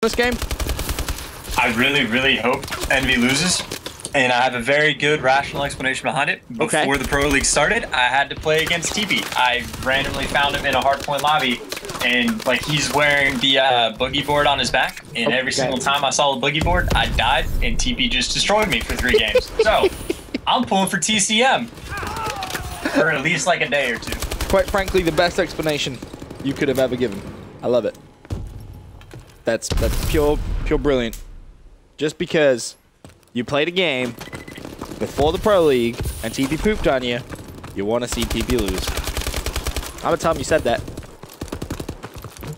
this game? I really, really hope Envy loses. And I have a very good rational explanation behind it. Before the Pro League started, I had to play against TP. I randomly found him in a hardpoint lobby, and like he's wearing the boogie board on his back. And every single time I saw the boogie board, I died, and TP just destroyed me for 3 games. So I'm pulling for TCM for at least like a day or 2. Quite frankly, the best explanation you could have ever given. I love it. That's pure brilliant. Just because you played a game before the Pro League and TP pooped on you, you want to see TP lose. I'm gonna tell him you said that.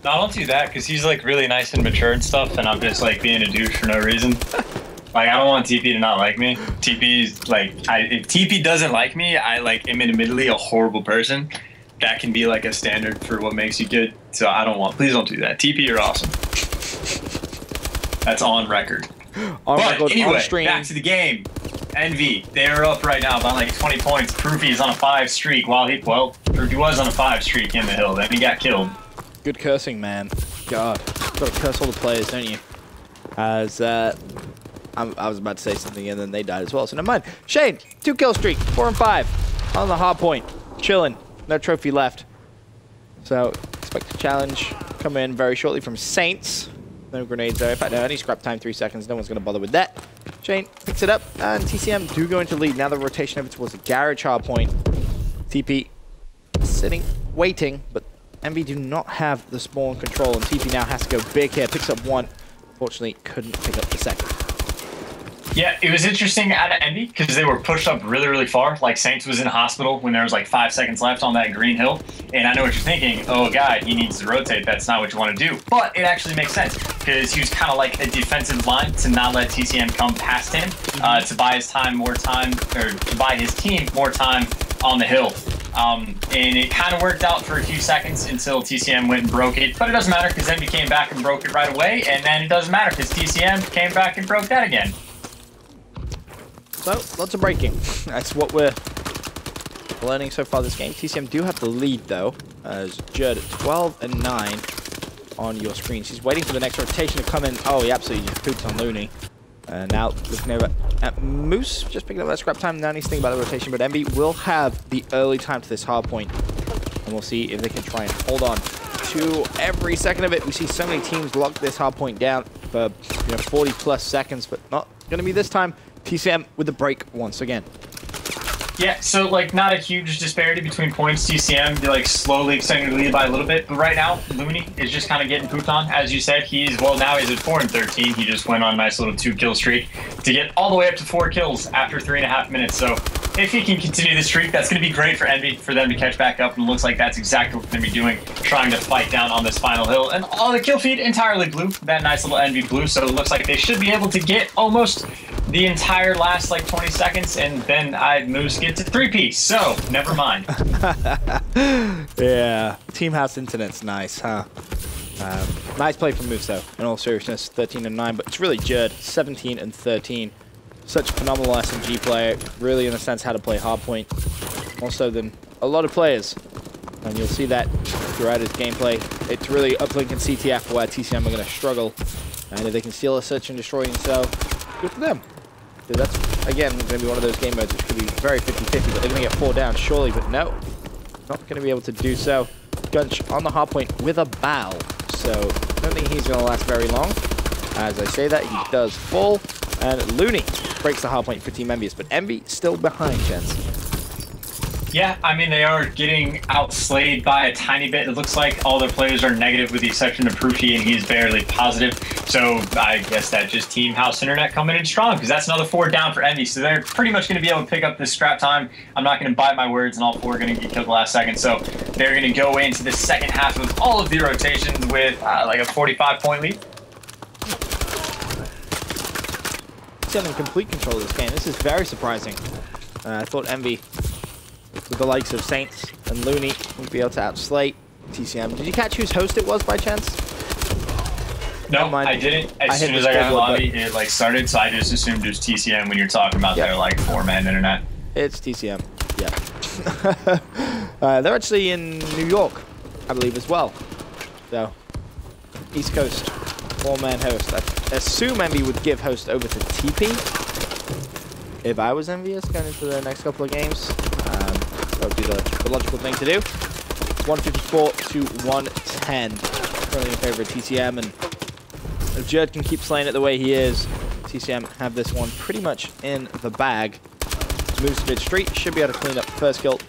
No, don't do that, because he's like really nice and mature and stuff, and I'm just like being a douche for no reason. Like, I don't want TP to not like me. TP's like, if TP doesn't like me, I like am admittedly a horrible person. That can be like a standard for what makes you good. So I don't want, please don't do that. TP, you're awesome. That's on record. But anyway, back to the game. Envy, they're up right now by like 20 points. Proofy is on a 5 streak while Proofy was on a 5 streak in the hill. Then he got killed. Good cursing, man. God, gotta curse all the players, don't you? As I was about to say something and then they died as well, so never mind. Shane, 2 kill streak, 4 and 5 on the hard point, chilling. No trophy left. So expect a challenge come in very shortly from Saints. No grenades there. In fact, no, only scrap time 3 seconds. No one's going to bother with that. Shane picks it up, and TCM do go into lead. Now the rotation over towards the garage hard point. TP sitting, waiting, but Envy do not have the spawn control, and TP now has to go big here. Picks up 1. Fortunately, couldn't pick up the 2nd. Yeah, it was interesting out of Envy because they were pushed up really, really far. Like Saints was in hospital when there was like 5 seconds left on that green hill. And I know what you're thinking. Oh, God, he needs to rotate. That's not what you want to do. But it actually makes sense because he was kind of like a defensive line to not let TCM come past him, to buy his time more time, or to buy his team more time on the hill. And it kind of worked out for a few seconds until TCM went and broke it. But it doesn't matter because Envy came back and broke it right away. And then it doesn't matter because TCM came back and broke that again. So, lots of breaking. That's what we're learning so far this game. TCM do have the lead, though, as Judd 12 and 9 on your screens. He's waiting for the next rotation to come in. Oh, he absolutely just pooped on Looney. Now looking over at Moose, just picking up that scrap time. Now he's thinking about the rotation, but Envy will have the early time to this hard point. And we'll see if they can try and hold on to every second of it. We see so many teams lock this hard point down for 40+ seconds, but not going to be this time. TCM with the break once again. Yeah, so like not a huge disparity between points. TCM, they're like slowly extending the lead by a little bit, but right now Looney is just kind of getting pooped on. As you said, now he's at 4 and 13. He just went on a nice little 2 kill streak to get all the way up to 4 kills after 3.5 minutes. So if he can continue the streak, that's going to be great for Envy, for them to catch back up, and it looks like that's exactly what they're going to be doing, trying to fight down on this final hill. And all the kill feed entirely blue, that nice little Envy blue, so it looks like they should be able to get almost the entire last like 20 seconds, and then Moose gets a 3-piece, so never mind. Yeah, Team House Internet's nice, huh? Nice play from Moose, though, in all seriousness. 13 and 9, but it's really Judd, 17 and 13. Such a phenomenal SMG player, really in a sense how to play hardpoint, more so than a lot of players. And you'll see that throughout his gameplay. It's really uplink and CTF where TCM are going to struggle. And if they can steal a search and destroy himself, good for them. So that's, again, going to be one of those game modes which could be very 50-50, but they're going to get 4 down surely, but no. Not going to be able to do so. Gunch on the hardpoint with a bow. So I don't think he's going to last very long. As I say that, he does fall. And Looney breaks the hardpoint for Team Envious, but Envy still behind, gents. Yeah, I mean, they are getting outslayed by a tiny bit. It looks like all their players are negative with the exception of Proofy, and he's barely positive. So I guess that just Team House Internet coming in strong, because that's another 4 down for Envy. So they're pretty much going to be able to pick up this scrap time. I'm not going to bite my words, and all 4 are going to get killed the last second. So they're going to go into the second half of all of the rotations with like a 45-point lead. He's in complete control of this game. This is very surprising. I thought Envy, with the likes of Saints and Looney, would be able to outslay TCM. Did you catch whose host it was by chance? No, I didn't. As soon as I got in the lobby, it like started, so I just assumed it was TCM when you're talking about their like 4-man internet. It's TCM, yeah. They're actually in New York, I believe, as well. So, East Coast. 4-man host. I assume Envy would give host over to TP. If I was envious going into the next couple of games, that would be the logical thing to do. 154 to 110. Currently in favor of TCM, and if Jerd can keep slaying it the way he is, TCM have this one pretty much in the bag. Moves to mid-street, should be able to clean up the first kill.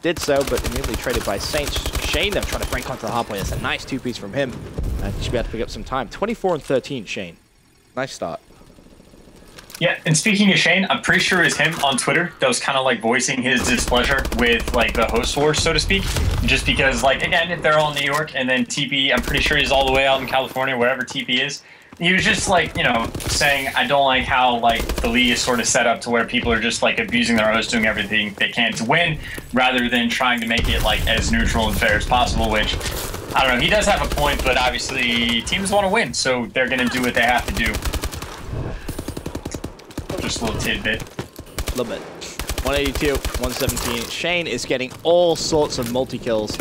Did so, but immediately traded by Saints. Shane, though, trying to break onto the hard point. That's a nice two-piece from him. And should be able to pick up some time. 24 and 13, Shane. Nice start. Yeah, and speaking of Shane, I'm pretty sure it was him on Twitter that was kind of like voicing his displeasure with like the host war, so to speak. Just because, like, again, they're all in New York, and then TP, I'm pretty sure he's all the way out in California, wherever TP is. He was just like, you know, saying, I don't like how like the league is sort of set up to where people are just like abusing their host, doing everything they can to win, rather than trying to make it like as neutral and fair as possible, which, I don't know, he does have a point, but obviously teams want to win, so they're going to do what they have to do. Just a little tidbit. A little bit. 182, 117. Shane is getting all sorts of multi-kills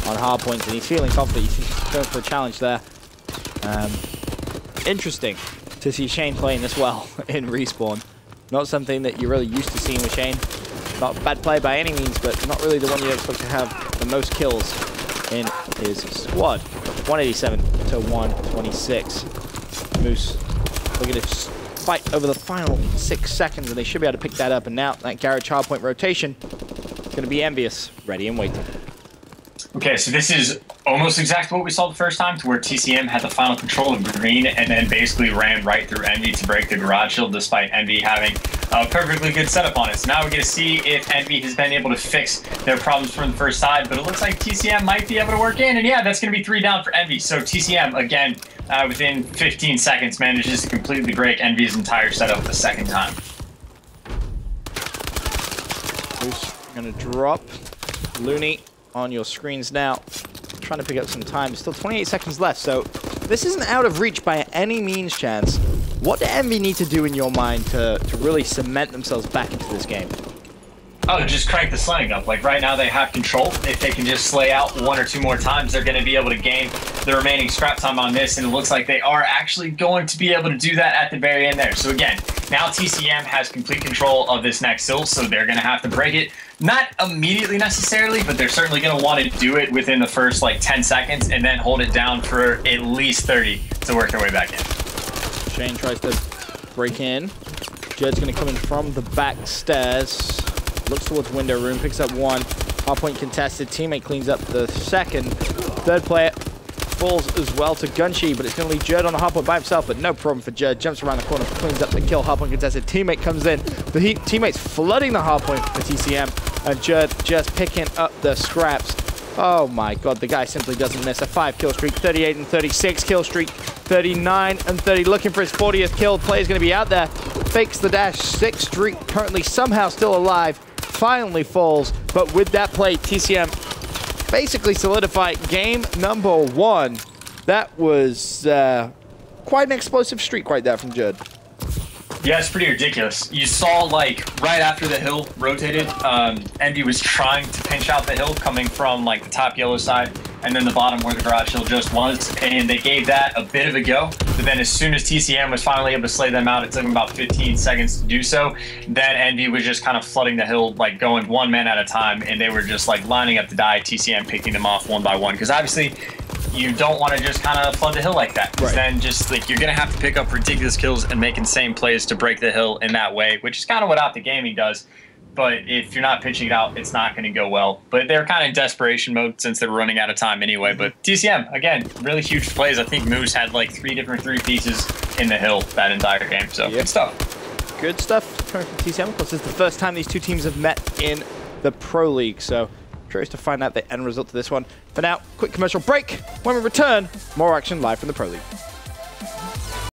on hard points, and he's feeling confident. He's going for a challenge there. Interesting to see Shane playing this well in Respawn. Not something that you're really used to seeing with Shane. Not a bad play by any means, but not really the one you expect to have the most kills in his squad. 187 to 126. Moose looking to fight over the final 6 seconds, and they should be able to pick that up. And now that garage hardpoint rotation is going to be envious, ready and waiting. Okay, so this is almost exactly what we saw the first time, to where TCM had the final control of green and then basically ran right through Envy to break the garage shield, despite Envy having a perfectly good setup on it. So now we're going to see if Envy has been able to fix their problems from the first side, but it looks like TCM might be able to work in, and yeah, that's going to be 3 down for Envy. So TCM, again, within 15 seconds, manages to completely break Envy's entire setup the second time. Moose going to drop. Looney on your screens now, trying to pick up some time. Still 28 seconds left, so this isn't out of reach by any means, Chance. What do Envy need to do in your mind to really cement themselves back into this game? Oh, just crank the slaying up. Like right now they have control. If they can just slay out 1 or 2 more times, they're going to be able to gain the remaining scrap time on this, and it looks like they are actually going to be able to do that at the very end there. So again, now TCM has complete control of this next hill, so they're going to have to break it. Not immediately necessarily, but they're certainly going to want to do it within the first like 10 seconds and then hold it down for at least 30 to work their way back in. Shane tries to break in. Jed's going to come in from the back stairs. Looks towards window room, picks up 1. Hardpoint contested. Teammate cleans up the second. Third player falls as well to Gunshi, but it's going to leave Jerd on the hardpoint by himself, but no problem for Jerd. Jumps around the corner, cleans up the kill. Hardpoint contested. Teammate comes in. The teammate's flooding the hardpoint for TCM, and Jerd just picking up the scraps. Oh my god, the guy simply doesn't miss. A 5-kill streak, 38 and 36 kill streak, 39 and 30, looking for his 40th kill. Player's going to be out there. Fakes the dash. 6 streak, currently somehow still alive. Finally falls, but with that play, TCM basically solidified game number 1. That was quite an explosive streak right there from Jerd. Yeah, it's pretty ridiculous. You saw, like, right after the hill rotated, Envy was trying to pinch out the hill coming from, like, the top yellow side and then the bottom where the garage hill just was, and they gave that a bit of a go. But then as soon as TCM was finally able to slay them out, it took them about 15 seconds to do so. Then Envy was just kind of flooding the hill, like, going 1 man at a time, and they were just, like, lining up to die, TCM picking them off 1 by 1. Because obviously, you don't want to just kind of flood the hill like that. Right. Then just like you're going to have to pick up ridiculous kills and make insane plays to break the hill in that way, which is kind of what Out the Gaming does. But if you're not pitching it out, it's not going to go well. But they're kind of in desperation mode since they're running out of time anyway. But TCM, again, really huge plays. I think Moose had like 3 different 3-pieces in the hill that entire game. So good stuff. Good stuff coming from TCM. Of course, this is the first time these 2 teams have met in the Pro League. So curious to find out the end result to this one. For now, quick commercial break. When we return, more action live from the Pro League.